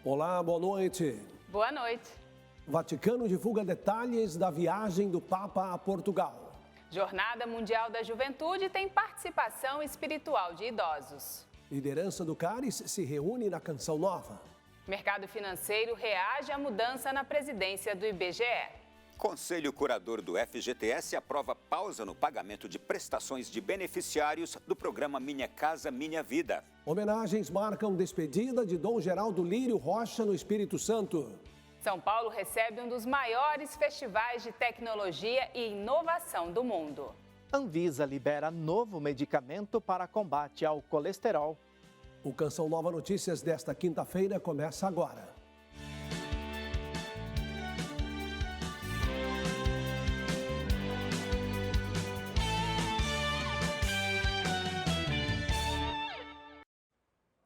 Olá, boa noite. Boa noite. Vaticano divulga detalhes da viagem do Papa a Portugal. Jornada Mundial da Juventude tem participação espiritual de idosos. Liderança do Cáris se reúne na Canção Nova. Mercado financeiro reage à mudança na presidência do IBGE. Conselho Curador do FGTS aprova pausa no pagamento de prestações de beneficiários do programa Minha Casa Minha Vida. Homenagens marcam despedida de Dom Geraldo Lírio Rocha no Espírito Santo. São Paulo recebe um dos maiores festivais de tecnologia e inovação do mundo. Anvisa libera novo medicamento para combate ao colesterol. O Canção Nova Notícias desta quinta-feira começa agora.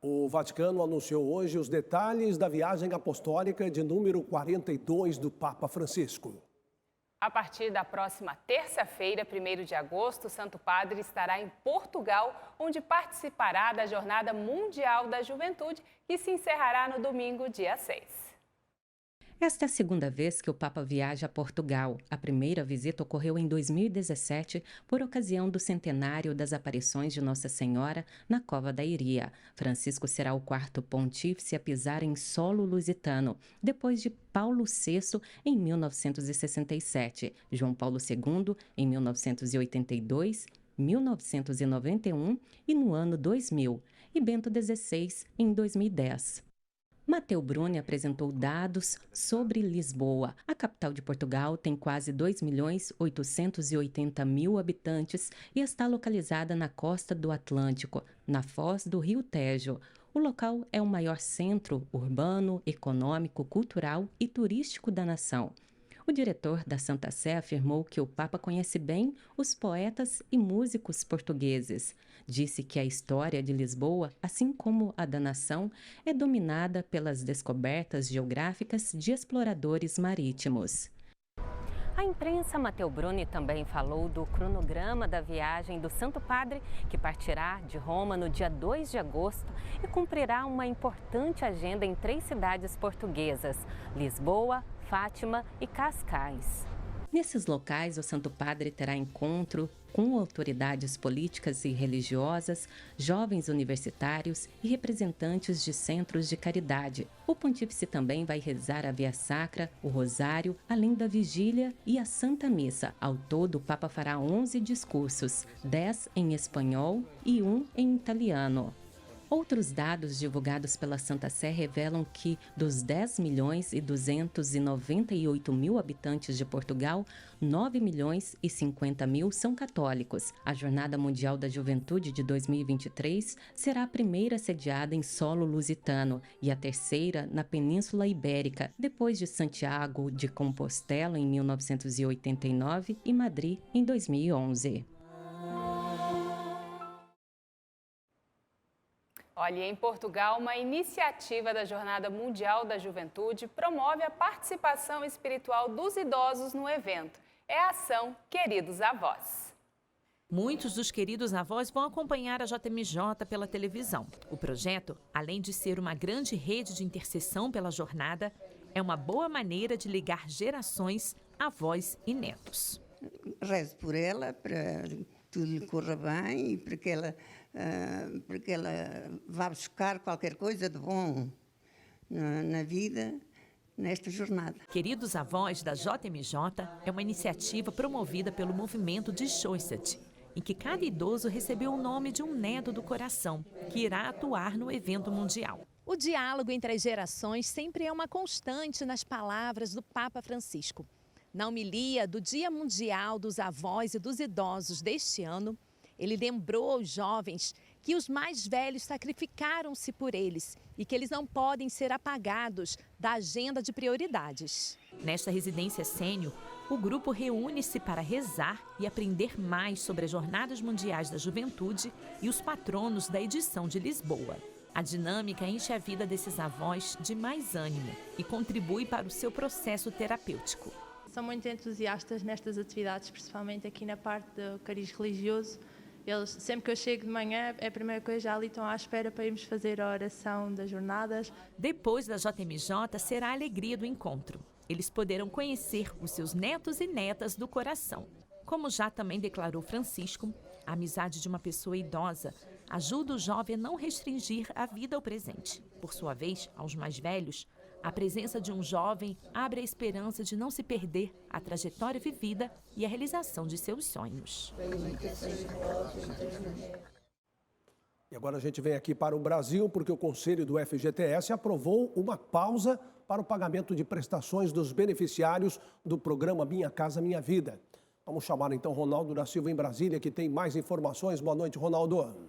O Vaticano anunciou hoje os detalhes da viagem apostólica de número 42 do Papa Francisco. A partir da próxima terça-feira, 1º de agosto, o Santo Padre estará em Portugal, onde participará da Jornada Mundial da Juventude, que se encerrará no domingo, dia 6. Esta é a segunda vez que o Papa viaja a Portugal. A primeira visita ocorreu em 2017, por ocasião do centenário das aparições de Nossa Senhora na Cova da Iria. Francisco será o quarto pontífice a pisar em solo lusitano, depois de Paulo VI em 1967, João Paulo II em 1982, 1991 e no ano 2000, e Bento XVI em 2010. Matteo Bruni apresentou dados sobre Lisboa. A capital de Portugal tem quase 2.880.000 habitantes e está localizada na costa do Atlântico, na foz do Rio Tejo. O local é o maior centro urbano, econômico, cultural e turístico da nação. O diretor da Santa Sé afirmou que o Papa conhece bem os poetas e músicos portugueses. Disse que a história de Lisboa, assim como a da nação, é dominada pelas descobertas geográficas de exploradores marítimos. A imprensa Matteo Bruni também falou do cronograma da viagem do Santo Padre, que partirá de Roma no dia 2 de agosto e cumprirá uma importante agenda em 3 cidades portuguesas: Lisboa, Fátima e Cascais. Nesses locais, o Santo Padre terá encontro com autoridades políticas e religiosas, jovens universitários e representantes de centros de caridade. O pontífice também vai rezar a Via Sacra, o Rosário, além da Vigília e a Santa Missa. Ao todo, o Papa fará 11 discursos, 10 em espanhol e 1 em italiano. Outros dados divulgados pela Santa Sé revelam que, dos 10.298.000 habitantes de Portugal, 9.050.000 são católicos. A Jornada Mundial da Juventude de 2023 será a primeira sediada em solo lusitano e a terceira na Península Ibérica, depois de Santiago de Compostela em 1989 e Madrid em 2011. Olha, em Portugal, uma iniciativa da Jornada Mundial da Juventude promove a participação espiritual dos idosos no evento. É a ação Queridos Avós. Muitos dos queridos avós vão acompanhar a JMJ pela televisão. O projeto, além de ser uma grande rede de intercessão pela jornada, é uma boa maneira de ligar gerações, avós e netos. Rezo por ela, para que tudo lhe corra bem e para que ela vá buscar qualquer coisa de bom na vida, nesta jornada. Queridos Avós da JMJ é uma iniciativa promovida pelo movimento de Schoisset, em que cada idoso recebeu o nome de um neto do coração, que irá atuar no evento mundial. O diálogo entre as gerações sempre é uma constante nas palavras do Papa Francisco. Na homilia do Dia Mundial dos Avós e dos Idosos deste ano, ele lembrou aos jovens que os mais velhos sacrificaram-se por eles e que eles não podem ser apagados da agenda de prioridades. Nesta residência sênior, o grupo reúne-se para rezar e aprender mais sobre as Jornadas Mundiais da Juventude e os patronos da edição de Lisboa. A dinâmica enche a vida desses avós de mais ânimo e contribui para o seu processo terapêutico. São muito entusiastas nestas atividades, principalmente aqui na parte do cariz religioso, Eles, sempre que eu chego de manhã, é a primeira coisa, já ali estão à espera para irmos fazer a oração das jornadas. Depois da JMJ, será a alegria do encontro. Eles poderão conhecer os seus netos e netas do coração. Como já também declarou Francisco, a amizade de uma pessoa idosa ajuda o jovem a não restringir a vida ao presente. Por sua vez, aos mais velhos, a presença de um jovem abre a esperança de não se perder a trajetória vivida e a realização de seus sonhos. E agora a gente vem aqui para o Brasil porque o Conselho do FGTS aprovou uma pausa para o pagamento de prestações dos beneficiários do programa Minha Casa Minha Vida. Vamos chamar então Ronaldo da Silva em Brasília, que tem mais informações. Boa noite, Ronaldo.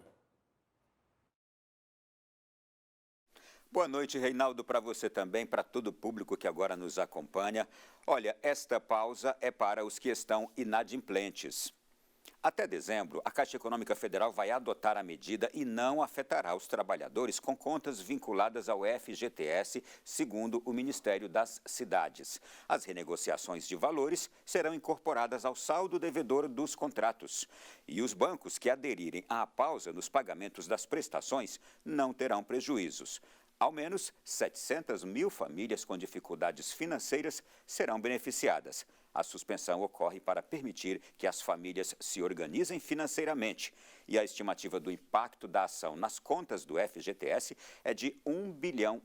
Boa noite, Reinaldo, para você também, para todo o público que agora nos acompanha. Olha, esta pausa é para os que estão inadimplentes. Até dezembro, a Caixa Econômica Federal vai adotar a medida e não afetará os trabalhadores com contas vinculadas ao FGTS, segundo o Ministério das Cidades. As renegociações de valores serão incorporadas ao saldo devedor dos contratos. E os bancos que aderirem à pausa nos pagamentos das prestações não terão prejuízos. Ao menos 700 mil famílias com dificuldades financeiras serão beneficiadas. A suspensão ocorre para permitir que as famílias se organizem financeiramente. E a estimativa do impacto da ação nas contas do FGTS é de R$1 bilhão.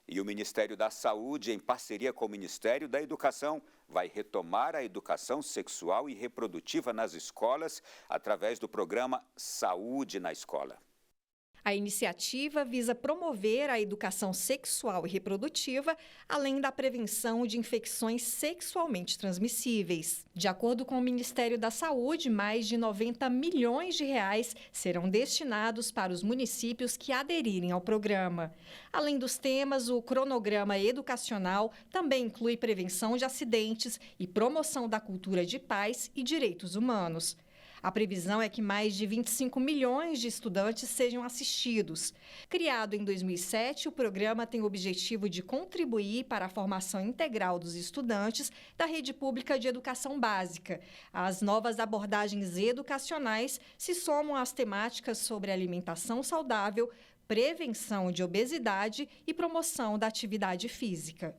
E o Ministério da Saúde, em parceria com o Ministério da Educação, vai retomar a educação sexual e reprodutiva nas escolas através do programa Saúde na Escola. A iniciativa visa promover a educação sexual e reprodutiva, além da prevenção de infecções sexualmente transmissíveis. De acordo com o Ministério da Saúde, mais de R$90 milhões serão destinados para os municípios que aderirem ao programa. Além dos temas, o cronograma educacional também inclui prevenção de acidentes e promoção da cultura de paz e direitos humanos. A previsão é que mais de 25 milhões de estudantes sejam assistidos. Criado em 2007, o programa tem o objetivo de contribuir para a formação integral dos estudantes da rede pública de educação básica. As novas abordagens educacionais se somam às temáticas sobre alimentação saudável, prevenção de obesidade e promoção da atividade física.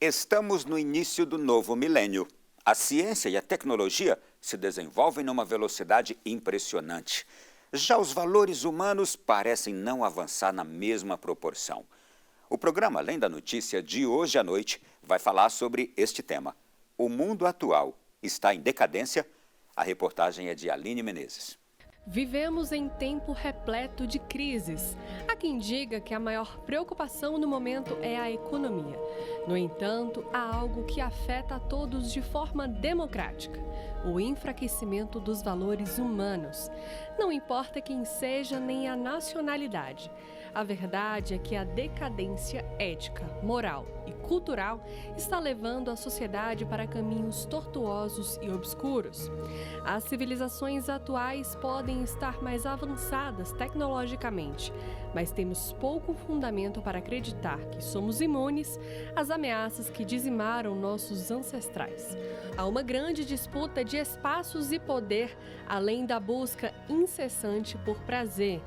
Estamos no início do novo milênio. A ciência e a tecnologia se desenvolvem numa velocidade impressionante. Já os valores humanos parecem não avançar na mesma proporção. O programa Além da Notícia de hoje à noite vai falar sobre este tema. O mundo atual está em decadência? A reportagem é de Aline Menezes. Vivemos em tempo repleto de crises. Há quem diga que a maior preocupação no momento é a economia. No entanto, há algo que afeta a todos de forma democrática: o enfraquecimento dos valores humanos. Não importa quem seja nem a nacionalidade. A verdade é que a decadência ética, moral e cultural está levando a sociedade para caminhos tortuosos e obscuros. As civilizações atuais podem estar mais avançadas tecnologicamente, mas temos pouco fundamento para acreditar que somos imunes às ameaças que dizimaram nossos ancestrais. Há uma grande disputa de espaços e poder, além da busca incessante por prazer.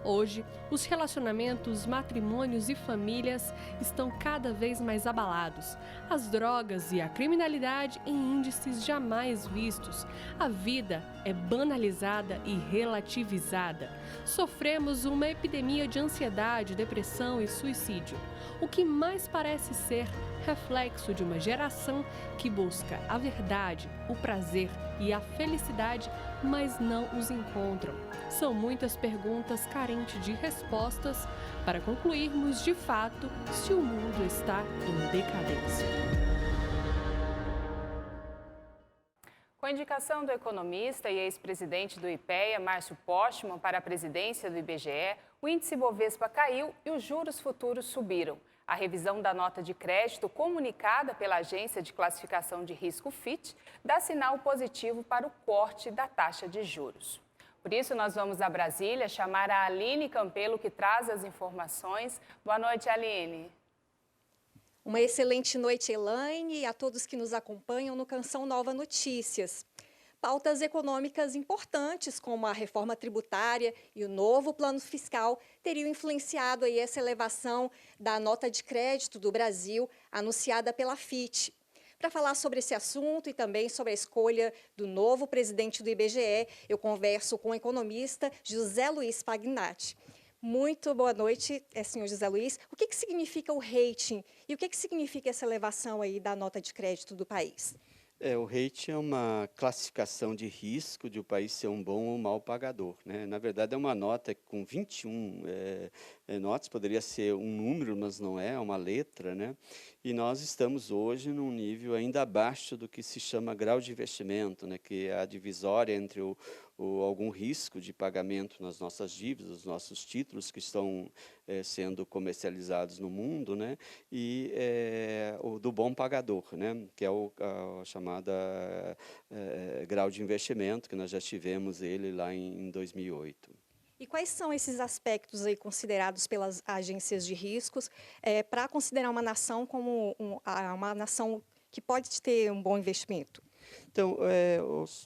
Hoje, os relacionamentos, matrimônios e famílias estão cada vez mais abalados. As drogas e a criminalidade em índices jamais vistos. A vida é banalizada e relativizada. Sofremos uma epidemia de ansiedade, depressão e suicídio. O que mais parece ser reflexo de uma geração que busca a verdade, o prazer e a felicidade, mas não os encontram. São muitas perguntas carentes de respostas para concluirmos de fato se o mundo está em decadência. Com a indicação do economista e ex-presidente do IPEA, Márcio Postman, para a presidência do IBGE, o índice Bovespa caiu e os juros futuros subiram. A revisão da nota de crédito comunicada pela agência de classificação de risco Fitch dá sinal positivo para o corte da taxa de juros. Por isso, nós vamos a Brasília chamar a Aline Campelo, que traz as informações. Boa noite, Aline. Uma excelente noite, Elaine, e a todos que nos acompanham no Canção Nova Notícias. Pautas econômicas importantes, como a reforma tributária e o novo plano fiscal, teriam influenciado aí essa elevação da nota de crédito do Brasil, anunciada pela Fitch. Para falar sobre esse assunto e também sobre a escolha do novo presidente do IBGE, eu converso com o economista José Luiz Pagnatti. Muito boa noite, senhor José Luiz. O que significa o rating e o que significa essa elevação aí da nota de crédito do país? O rating é uma classificação de risco de o país ser um bom ou mau pagador, né? Na verdade, é uma nota com 21 notas, poderia ser um número, mas não é uma letra, né? E nós estamos hoje num nível ainda abaixo do que se chama grau de investimento, né? Que é a divisória entre algum risco de pagamento nas nossas dívidas, os nossos títulos que estão sendo comercializados no mundo, né? E o do bom pagador, né? Que é a chamada grau de investimento, que nós já tivemos ele lá em 2008. E quais são esses aspectos aí considerados pelas agências de riscos para considerar uma nação como uma nação que pode ter um bom investimento? Então,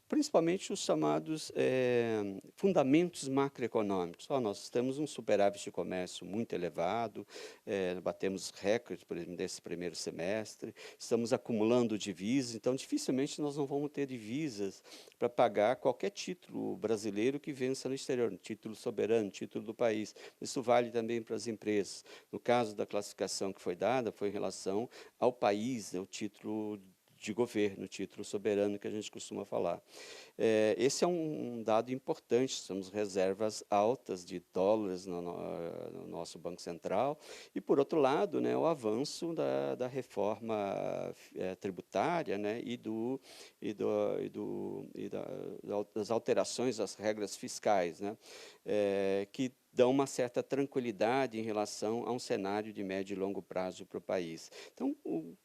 principalmente os chamados fundamentos macroeconômicos. Nós temos um superávit de comércio muito elevado, batemos recorde, por exemplo, desse primeiro semestre, estamos acumulando divisas, então dificilmente nós não vamos ter divisas para pagar qualquer título brasileiro que vença no exterior, título soberano, título do país. Isso vale também para as empresas. No caso da classificação que foi dada, foi em relação ao país, o título de governo, título soberano que a gente costuma falar. Esse é um dado importante, temos reservas altas de dólares no nosso Banco Central e, por outro lado, né, o avanço da reforma tributária, né, das alterações às regras fiscais, né, que dão uma certa tranquilidade em relação a um cenário de médio e longo prazo para o país. Então,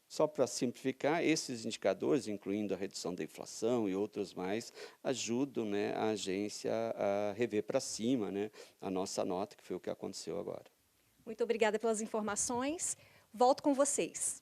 só para simplificar, esses indicadores, incluindo a redução da inflação e outros mais, ajudam, né, a agência a rever para cima, né, a nossa nota, que foi o que aconteceu agora. Muito obrigada pelas informações. Volto com vocês.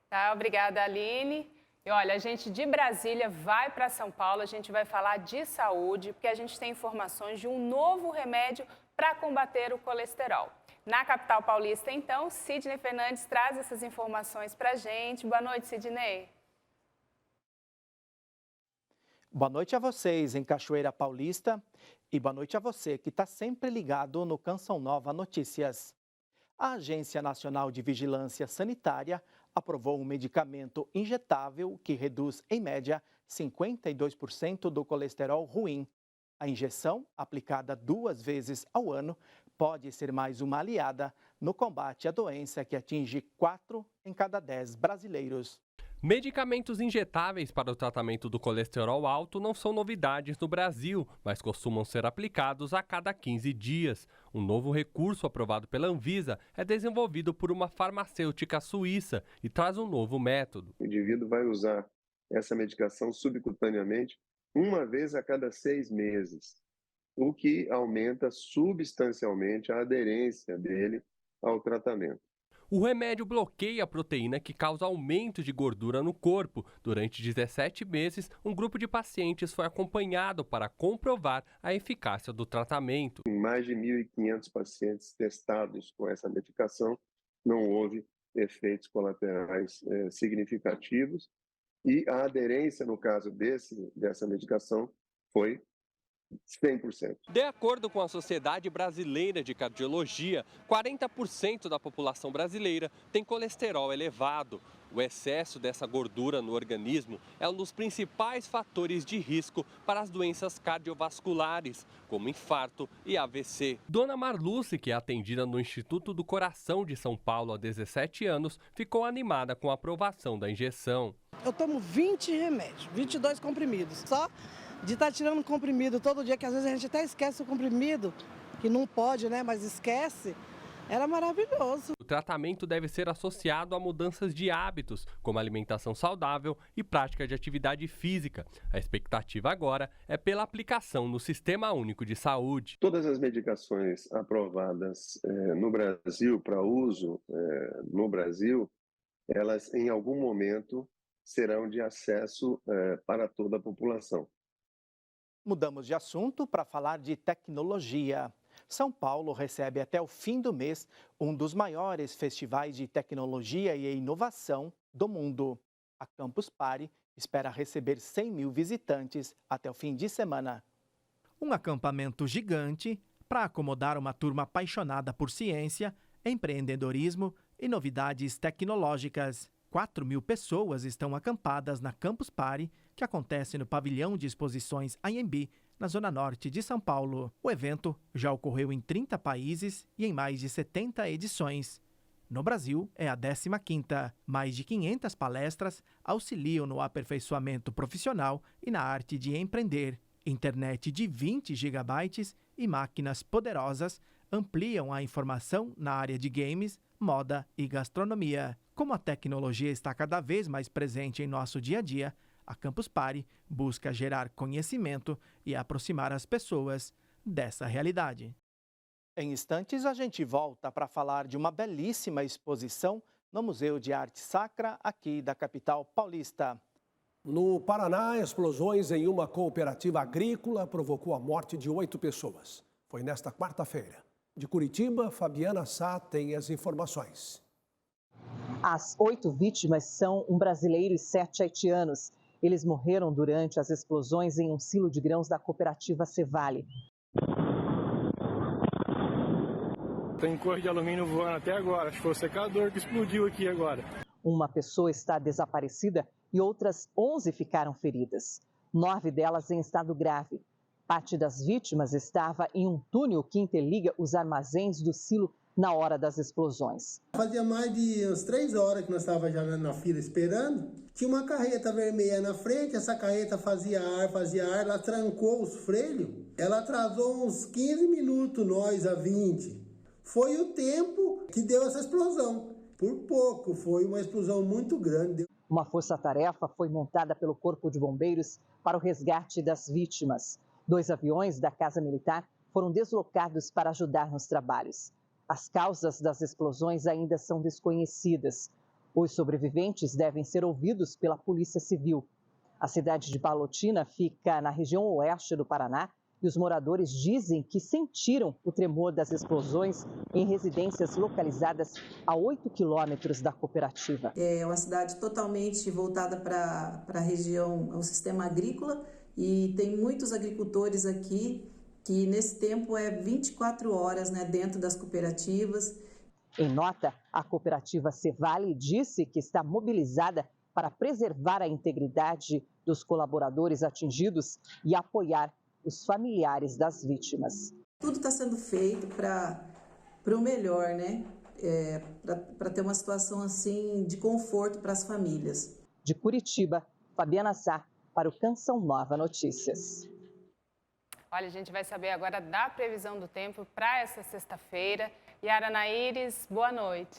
Tá, obrigada, Aline. E olha, a gente de Brasília vai para São Paulo, a gente vai falar de saúde, porque a gente tem informações de um novo remédio para combater o colesterol. Na capital paulista, então, Sidney Fernandes traz essas informações para a gente. Boa noite, Sidney. Boa noite a vocês em Cachoeira Paulista e boa noite a você que está sempre ligado no Canção Nova Notícias. A Agência Nacional de Vigilância Sanitária aprovou um medicamento injetável que reduz, em média, 52% do colesterol ruim. A injeção, aplicada 2 vezes ao ano, pode ser mais uma aliada no combate à doença que atinge 4 em cada 10 brasileiros. Medicamentos injetáveis para o tratamento do colesterol alto não são novidades no Brasil, mas costumam ser aplicados a cada 15 dias. Um novo recurso aprovado pela Anvisa é desenvolvido por uma farmacêutica suíça e traz um novo método. O indivíduo vai usar essa medicação subcutaneamente 1 vez a cada 6 meses, o que aumenta substancialmente a aderência dele ao tratamento. O remédio bloqueia a proteína que causa aumento de gordura no corpo. Durante 17 meses, um grupo de pacientes foi acompanhado para comprovar a eficácia do tratamento. Em mais de 1.500 pacientes testados com essa medicação, não houve efeitos colaterais significativos e a aderência, no caso dessa medicação, foi 100%. De acordo com a Sociedade Brasileira de Cardiologia, 40% da população brasileira tem colesterol elevado. O excesso dessa gordura no organismo é um dos principais fatores de risco para as doenças cardiovasculares, como infarto e AVC. Dona Marluce, que é atendida no Instituto do Coração de São Paulo há 17 anos, ficou animada com a aprovação da injeção. Eu tomo 20 remédios, 22 comprimidos, só de estar tirando comprimido todo dia, que às vezes a gente até esquece o comprimido, que não pode, né, mas esquece, era maravilhoso. O tratamento deve ser associado a mudanças de hábitos, como alimentação saudável e prática de atividade física. A expectativa agora é pela aplicação no Sistema Único de Saúde. Todas as medicações aprovadas no Brasil, para uso no Brasil, elas em algum momento serão de acesso para toda a população. Mudamos de assunto para falar de tecnologia. São Paulo recebe até o fim do mês um dos maiores festivais de tecnologia e inovação do mundo. A Campus Party espera receber 100 mil visitantes até o fim de semana. Um acampamento gigante para acomodar uma turma apaixonada por ciência, empreendedorismo e novidades tecnológicas. 4 mil pessoas estão acampadas na Campus Party, que acontece no pavilhão de exposições Anhembi, na zona norte de São Paulo. O evento já ocorreu em 30 países e em mais de 70 edições. No Brasil, é a 15ª. Mais de 500 palestras auxiliam no aperfeiçoamento profissional e na arte de empreender. Internet de 20 gigabytes e máquinas poderosas ampliam a informação na área de games, moda e gastronomia. Como a tecnologia está cada vez mais presente em nosso dia a dia, a Campus Party busca gerar conhecimento e aproximar as pessoas dessa realidade. Em instantes, a gente volta para falar de uma belíssima exposição no Museu de Arte Sacra, aqui da capital paulista. No Paraná, explosões em uma cooperativa agrícola provocou a morte de 8 pessoas. Foi nesta quarta-feira. De Curitiba, Fabiana Sá tem as informações. As 8 vítimas são um brasileiro e 7 haitianos. Eles morreram durante as explosões em um silo de grãos da cooperativa Cevale. Tem cor de alumínio voando até agora. Acho que foi o secador que explodiu aqui agora. Uma pessoa está desaparecida e outras 11 ficaram feridas. 9 delas em estado grave. Parte das vítimas estava em um túnel que interliga os armazéns do silo na hora das explosões. Fazia mais de umas 3 horas que nós estávamos já na fila esperando. Tinha uma carreta vermelha na frente, essa carreta fazia ar, ela trancou os freilhos. Ela atrasou uns 15 minutos, nós a 20. Foi o tempo que deu essa explosão. Por pouco, foi uma explosão muito grande. Uma força-tarefa foi montada pelo Corpo de Bombeiros para o resgate das vítimas. 2 aviões da Casa Militar foram deslocados para ajudar nos trabalhos. As causas das explosões ainda são desconhecidas. Os sobreviventes devem ser ouvidos pela Polícia Civil. A cidade de Palotina fica na região oeste do Paraná e os moradores dizem que sentiram o tremor das explosões em residências localizadas a 8 quilômetros da cooperativa. É uma cidade totalmente voltada para a região, ao sistema agrícola, e tem muitos agricultores aqui que nesse tempo é 24 horas, dentro das cooperativas. Em nota, a cooperativa Cevale disse que está mobilizada para preservar a integridade dos colaboradores atingidos e apoiar os familiares das vítimas. Tudo está sendo feito para o melhor, para ter uma situação assim de conforto para as famílias. De Curitiba, Fabiana Sá, para o Canção Nova Notícias. Olha, a gente vai saber agora da previsão do tempo para essa sexta-feira. Yara Naires, boa noite.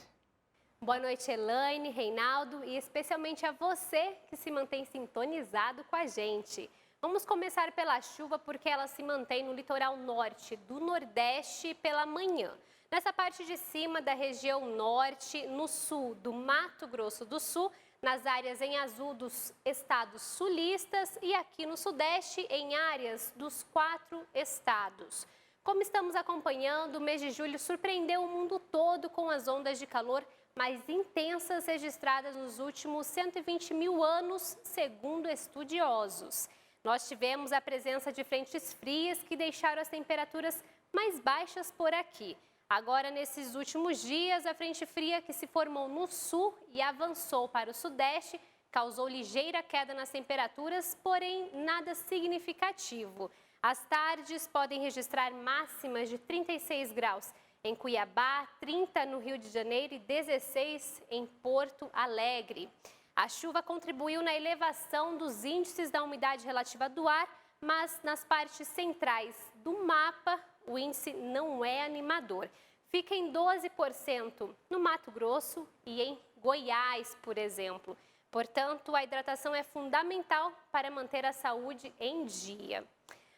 Boa noite, Elaine, Reinaldo e especialmente a você que se mantém sintonizado com a gente. Vamos começar pela chuva porque ela se mantém no litoral norte do Nordeste pela manhã. Nessa parte de cima da região norte, no sul do Mato Grosso do Sul, nas áreas em azul dos estados sulistas e aqui no Sudeste em áreas dos 4 estados. Como estamos acompanhando, o mês de julho surpreendeu o mundo todo com as ondas de calor mais intensas registradas nos últimos 120 mil anos, segundo estudiosos. Nós tivemos a presença de frentes frias que deixaram as temperaturas mais baixas por aqui. Agora, nesses últimos dias, a frente fria que se formou no sul e avançou para o sudeste causou ligeira queda nas temperaturas, porém nada significativo. As tardes podem registrar máximas de 36 graus em Cuiabá, 30 no Rio de Janeiro e 16 em Porto Alegre. A chuva contribuiu na elevação dos índices da umidade relativa do ar, mas nas partes centrais do mapa, o índice não é animador. Fica em 12% no Mato Grosso e em Goiás, por exemplo. Portanto, a hidratação é fundamental para manter a saúde em dia.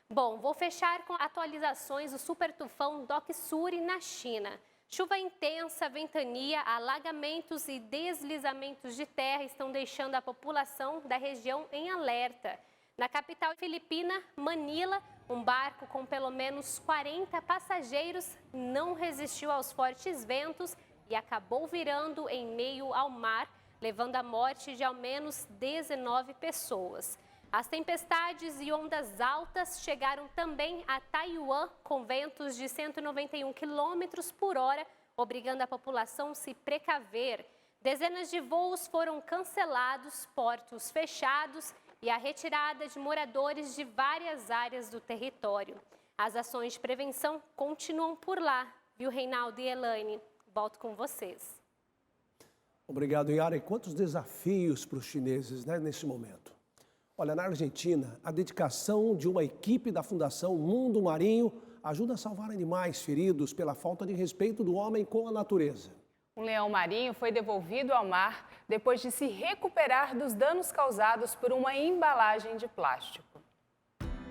Bom, vou fechar com atualizações do super tufão Doksuri na China. Chuva intensa, ventania, alagamentos e deslizamentos de terra estão deixando a população da região em alerta. Na capital filipina, Manila, um barco com pelo menos 40 passageiros não resistiu aos fortes ventos e acabou virando em meio ao mar, levando à morte de ao menos 19 pessoas. As tempestades e ondas altas chegaram também a Taiwan, com ventos de 191 km por hora, obrigando a população a se precaver. Dezenas de voos foram cancelados, portos fechados e a retirada de moradores de várias áreas do território. As ações de prevenção continuam por lá, viu, Reinaldo e Elaine? Volto com vocês. Obrigado, Yara. E quantos desafios para os chineses, né, nesse momento? Olha, na Argentina, a dedicação de uma equipe da Fundação Mundo Marinho ajuda a salvar animais feridos pela falta de respeito do homem com a natureza. Um leão marinho foi devolvido ao mar depois de se recuperar dos danos causados por uma embalagem de plástico.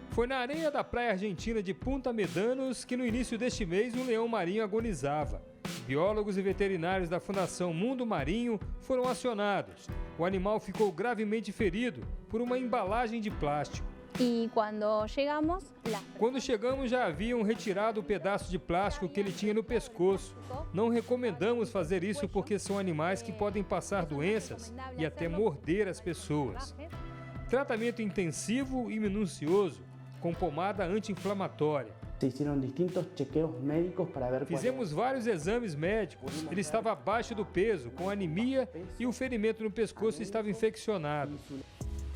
Foi na areia da praia argentina de Punta Medanos que no início deste mês um leão marinho agonizava. Biólogos e veterinários da Fundação Mundo Marinho foram acionados. O animal ficou gravemente ferido por uma embalagem de plástico. Quando chegamos, já haviam retirado o pedaço de plástico que ele tinha no pescoço. Não recomendamos fazer isso porque são animais que podem passar doenças e até morder as pessoas. Tratamento intensivo e minucioso, com pomada anti-inflamatória. Fizemos vários exames médicos. Ele estava abaixo do peso, com anemia e o ferimento no pescoço estava infeccionado.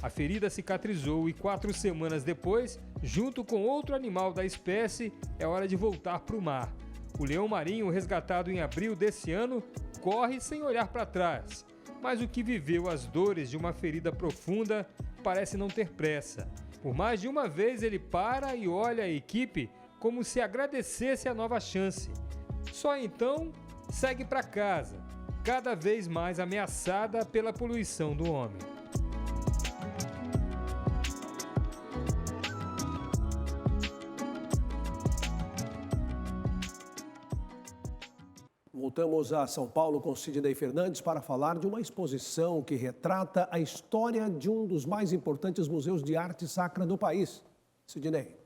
A ferida cicatrizou e 4 semanas depois, junto com outro animal da espécie, é hora de voltar para o mar. O leão marinho, resgatado em abril desse ano, corre sem olhar para trás. Mas o que viveu as dores de uma ferida profunda parece não ter pressa. Por mais de uma vez ele para e olha a equipe como se agradecesse a nova chance. Só então segue para casa, cada vez mais ameaçada pela poluição do homem. Voltamos a São Paulo com Sidney Fernandes para falar de uma exposição que retrata a história de um dos mais importantes museus de arte sacra do país. Sidney.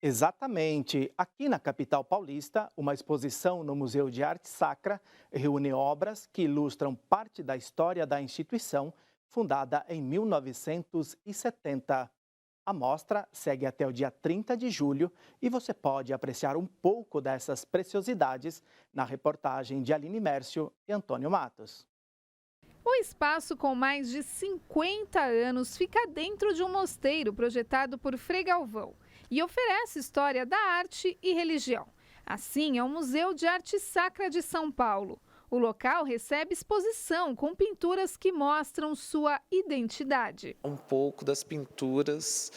Exatamente. Aqui na capital paulista, uma exposição no Museu de Arte Sacra reúne obras que ilustram parte da história da instituição, fundada em 1970. A mostra segue até o dia 30 de julho e você pode apreciar um pouco dessas preciosidades na reportagem de Aline Mércio e Antônio Matos. O espaço, com mais de 50 anos, fica dentro de um mosteiro projetado por Frei Galvão e oferece história da arte e religião. Assim, é o Museu de Arte Sacra de São Paulo. O local recebe exposição com pinturas que mostram sua identidade. Um pouco das pinturas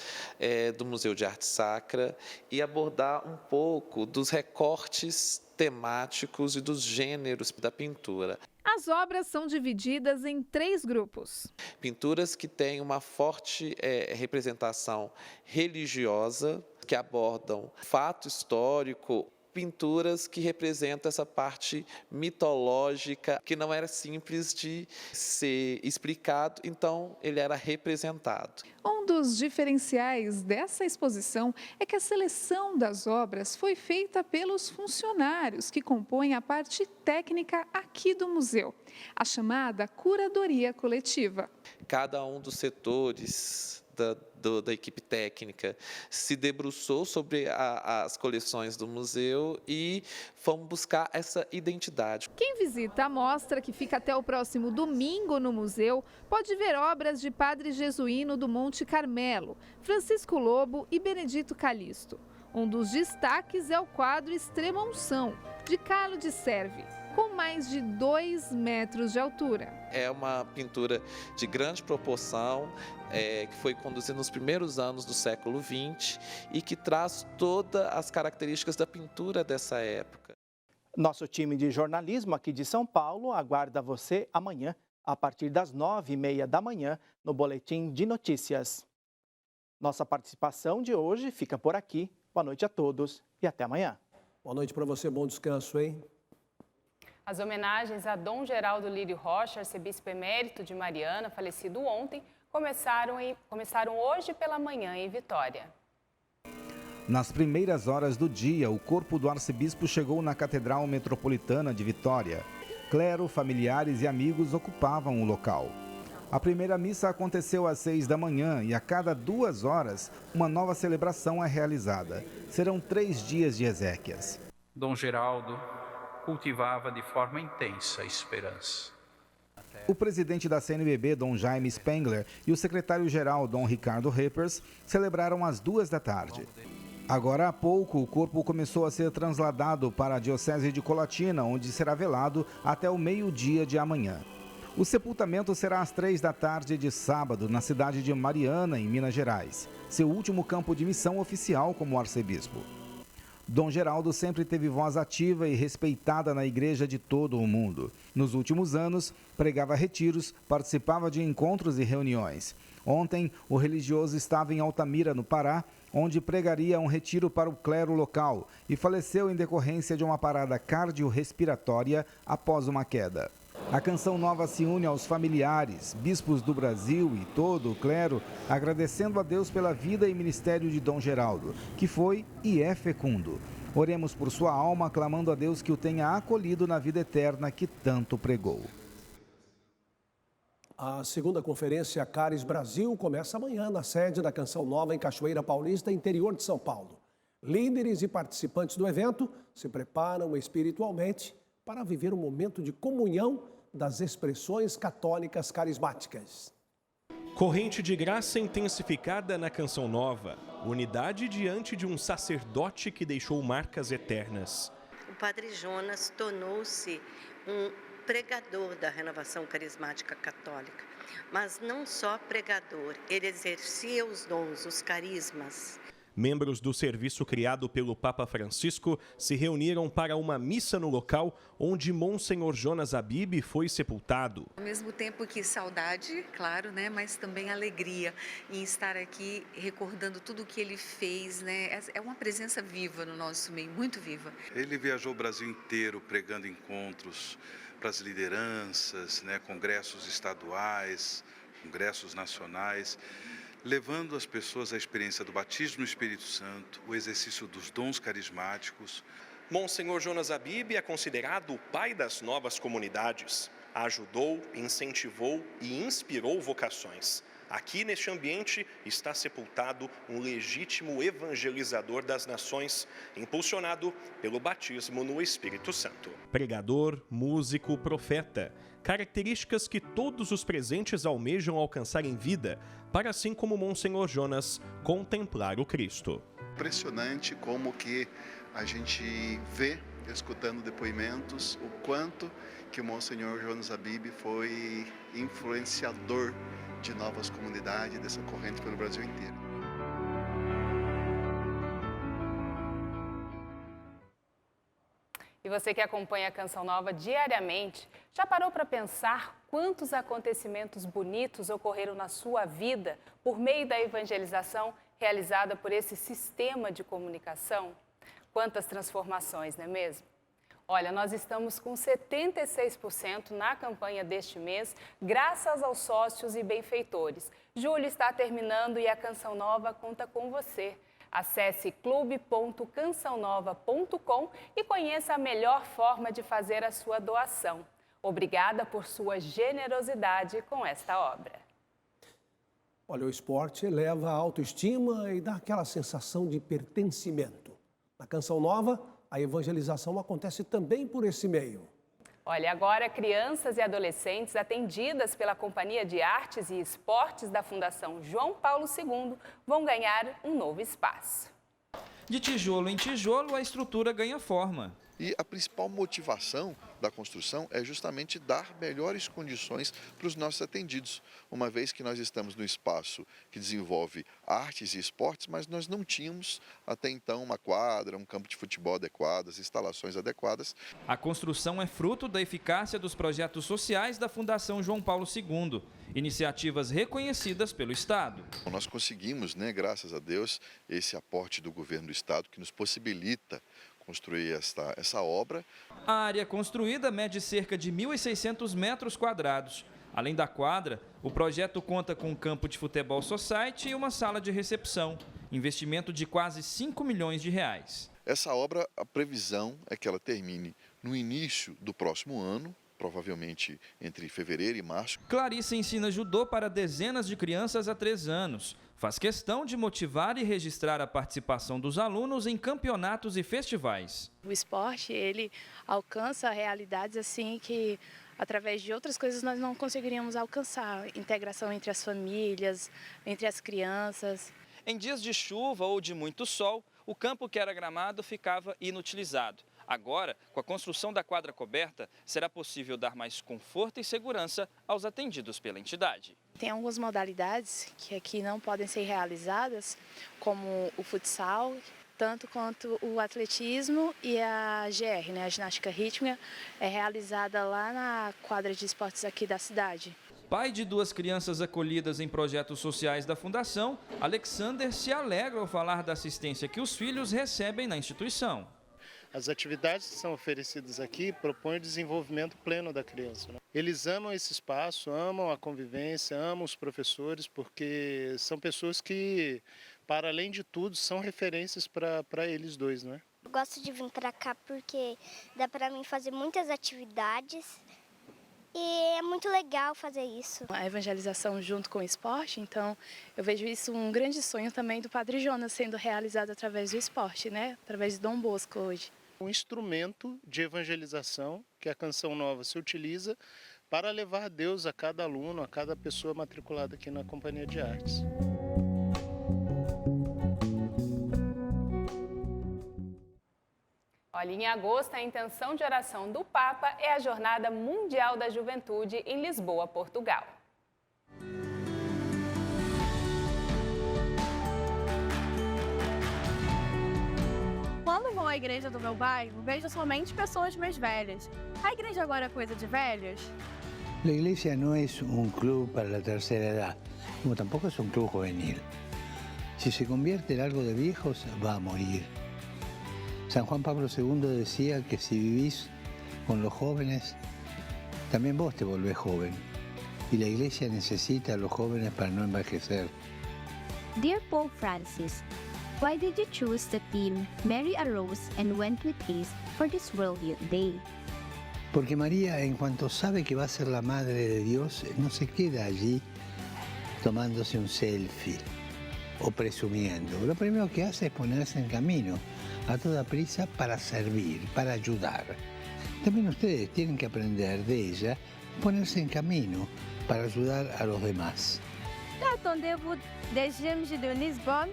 do Museu de Arte Sacra e abordar um pouco dos recortes temáticos e dos gêneros da pintura. As obras são divididas em 3 grupos. Pinturas que têm uma forte representação religiosa, que abordam fato histórico. Pinturas que representam essa parte mitológica, que não era simples de ser explicado, então ele era representado. Um dos diferenciais dessa exposição é que a seleção das obras foi feita pelos funcionários que compõem a parte técnica aqui do museu, a chamada curadoria coletiva. Cada um dos setores da equipe técnica se debruçou sobre as coleções do museu e fomos buscar essa identidade. Quem visita a mostra, que fica até o próximo domingo no museu, pode ver obras de Padre Jesuíno do Monte Carmelo, Francisco Lobo e Benedito Calixto. Um dos destaques é o quadro Extrema Unção, de Carlo de Servi, com mais de 2 metros de altura. É uma pintura de grande proporção, que foi conduzida nos primeiros anos do século XX e que traz todas as características da pintura dessa época. Nosso time de jornalismo aqui de São Paulo aguarda você amanhã, a partir das 9h30 da manhã, no Boletim de Notícias. Nossa participação de hoje fica por aqui. Boa noite a todos e até amanhã. Boa noite para você, bom descanso, hein? As homenagens a Dom Geraldo Lírio Rocha, arcebispo emérito de Mariana, falecido ontem, começaram hoje pela manhã em Vitória. Nas primeiras horas do dia, o corpo do arcebispo chegou na Catedral Metropolitana de Vitória. Clero, familiares e amigos ocupavam o local. A primeira missa aconteceu às 6 da manhã e a cada 2 horas uma nova celebração é realizada. Serão 3 dias de exéquias. Dom Geraldo cultivava de forma intensa a esperança. O presidente da CNBB, Dom Jaime Spengler, e o secretário-geral, Dom Ricardo Reppers, celebraram às 2 da tarde. Agora há pouco, o corpo começou a ser trasladado para a Diocese de Colatina, onde será velado até o meio-dia de amanhã. O sepultamento será às 3 da tarde de sábado, na cidade de Mariana, em Minas Gerais, seu último campo de missão oficial como arcebispo. Dom Geraldo sempre teve voz ativa e respeitada na igreja de todo o mundo. Nos últimos anos, pregava retiros, participava de encontros e reuniões. Ontem, o religioso estava em Altamira, no Pará, onde pregaria um retiro para o clero local e faleceu em decorrência de uma parada cardiorrespiratória após uma queda. A Canção Nova se une aos familiares, bispos do Brasil e todo o clero, agradecendo a Deus pela vida e ministério de Dom Geraldo, que foi e é fecundo. Oremos por sua alma, clamando a Deus que o tenha acolhido na vida eterna que tanto pregou. A segunda conferência Caris Brasil começa amanhã na sede da Canção Nova em Cachoeira Paulista, interior de São Paulo. Líderes e participantes do evento se preparam espiritualmente para viver um momento de comunhão das expressões católicas carismáticas. Corrente de graça intensificada na Canção Nova. Unidade diante de um sacerdote que deixou marcas eternas. O Padre Jonas tornou-se um pregador da renovação carismática católica. Mas não só pregador, ele exercia os dons, os carismas. Membros do serviço criado pelo Papa Francisco se reuniram para uma missa no local onde Monsenhor Jonas Habib foi sepultado. Ao mesmo tempo que saudade, claro, né, mas também alegria em estar aqui recordando tudo o que ele fez, né? É uma presença viva no nosso meio, muito viva. Ele viajou o Brasil inteiro pregando encontros para as lideranças, né, congressos estaduais, congressos nacionais, levando as pessoas à experiência do batismo no Espírito Santo, o exercício dos dons carismáticos. Monsenhor Jonas Habib é considerado o pai das novas comunidades. Ajudou, incentivou e inspirou vocações. Aqui neste ambiente está sepultado um legítimo evangelizador das nações, impulsionado pelo batismo no Espírito Santo. Pregador, músico, profeta. Características que todos os presentes almejam alcançar em vida, para assim como Monsenhor Jonas, contemplar o Cristo. Impressionante como que a gente vê, escutando depoimentos, o quanto que o Monsenhor Jonas Habib foi influenciador de novas comunidades, dessa corrente pelo Brasil inteiro. E você que acompanha a Canção Nova diariamente, já parou para pensar quantos acontecimentos bonitos ocorreram na sua vida por meio da evangelização realizada por esse sistema de comunicação? Quantas transformações, não é mesmo? Olha, nós estamos com 76% na campanha deste mês, graças aos sócios e benfeitores. Julho está terminando e a Canção Nova conta com você. Acesse clube.cançãonova.com e conheça a melhor forma de fazer a sua doação. Obrigada por sua generosidade com esta obra. Olha, o esporte eleva a autoestima e dá aquela sensação de pertencimento. Na Canção Nova, a evangelização acontece também por esse meio. Olha, agora crianças e adolescentes atendidas pela Companhia de Artes e Esportes da Fundação João Paulo II vão ganhar um novo espaço. De tijolo em tijolo, a estrutura ganha forma. E a principal motivação da construção é justamente dar melhores condições para os nossos atendidos, uma vez que nós estamos no espaço que desenvolve artes e esportes, mas nós não tínhamos até então uma quadra, um campo de futebol adequado, as instalações adequadas. A construção é fruto da eficácia dos projetos sociais da Fundação João Paulo II, iniciativas reconhecidas pelo Estado. Nós conseguimos, graças a Deus, esse aporte do governo do Estado que nos possibilita construir essa obra. A área construída mede cerca de 1.600 metros quadrados. Além da quadra, o projeto conta com um campo de futebol society e uma sala de recepção. Investimento de quase 5 milhões de reais. Essa obra, a previsão é que ela termine no início do próximo ano, provavelmente entre fevereiro e março. Clarice ensina judô para dezenas de crianças há 3 anos. Faz questão de motivar e registrar a participação dos alunos em campeonatos e festivais. O esporte, ele alcança realidades assim que, através de outras coisas, nós não conseguiríamos alcançar. Integração entre as famílias, entre as crianças. Em dias de chuva ou de muito sol, o campo que era gramado ficava inutilizado. Agora, com a construção da quadra coberta, será possível dar mais conforto e segurança aos atendidos pela entidade. Tem algumas modalidades que aqui não podem ser realizadas, como o futsal, tanto quanto o atletismo e a GR, a ginástica rítmica, é realizada lá na quadra de esportes aqui da cidade. Pai de 2 crianças acolhidas em projetos sociais da Fundação, Alexander se alegra ao falar da assistência que os filhos recebem na instituição. As atividades que são oferecidas aqui propõem o desenvolvimento pleno da criança. Eles amam esse espaço, amam a convivência, amam os professores, porque são pessoas que, para além de tudo, são referências para eles dois, né? Eu gosto de vir para cá porque dá para mim fazer muitas atividades e é muito legal fazer isso. A evangelização junto com o esporte, então eu vejo isso um grande sonho também do Padre Jonas sendo realizado através do esporte, através de Dom Bosco hoje. Um instrumento de evangelização que a Canção Nova se utiliza para levar Deus a cada aluno, a cada pessoa matriculada aqui na Companhia de Artes. Olha, em agosto, a intenção de oração do Papa é a Jornada Mundial da Juventude em Lisboa, Portugal. Quando vou à igreja do meu bairro, vejo somente pessoas mais velhas. A igreja agora é coisa de velhos? La iglesia no es un club para la tercera edad, como tampoco es un club juvenil. Si se convierte en algo de viejos, va a morir. San Juan Pablo II decía que si vivís con los jóvenes, también vos te volvés joven. Y la iglesia necesita a los jóvenes para no envejecer. Dear Pope Francis, why did you choose the theme Mary arose and went with haste for this World Youth Day? Porque María, en cuanto sabe que va a ser la Madre de Dios, no se queda allí tomándose un selfie o presumiendo. Lo primero que hace es ponerse en camino a toda prisa para servir, para ayudar. También ustedes tienen que aprender de ella, ponerse en camino para ayudar a los demás. Que attendez-vous des Jeunes de Lisbonne?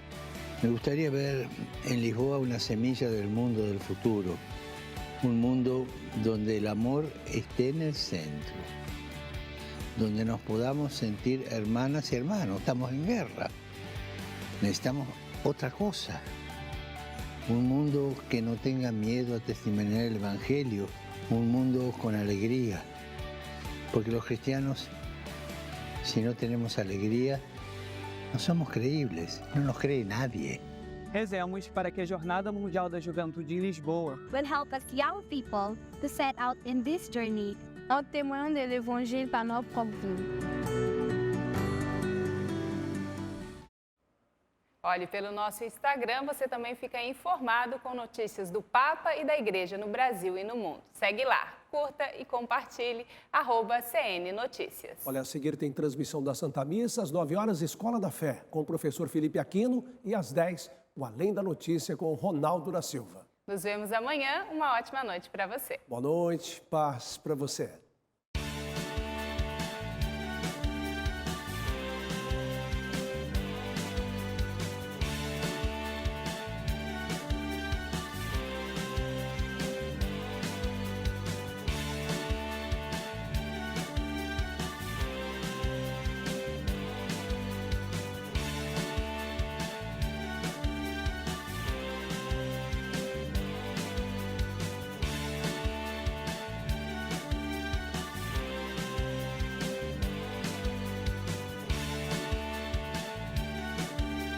Me gustaría ver en Lisboa una semilla del mundo del futuro, un mundo donde el amor esté en el centro, donde nos podamos sentir hermanas y hermanos. Estamos en guerra, necesitamos otra cosa, un mundo que no tenga miedo a testimoniar el Evangelio, un mundo con alegría, porque los cristianos, si no tenemos alegría, no somos creíbles, no nos cree nadie. Rezemos para que a Jornada Mundial da Juventude em Lisboa will help us young people to set out in this journey en témoin de l'Évangile par notre propre vie. Olhe, pelo nosso Instagram você também fica informado com notícias do Papa e da Igreja no Brasil e no mundo. Segue lá, curta e compartilhe, @CN Notícias. Olha, a seguir tem transmissão da Santa Missa, às 9 horas, Escola da Fé, com o professor Felipe Aquino, e às 10, o Além da Notícia, com o Ronaldo da Silva. Nos vemos amanhã, uma ótima noite para você. Boa noite, paz para você.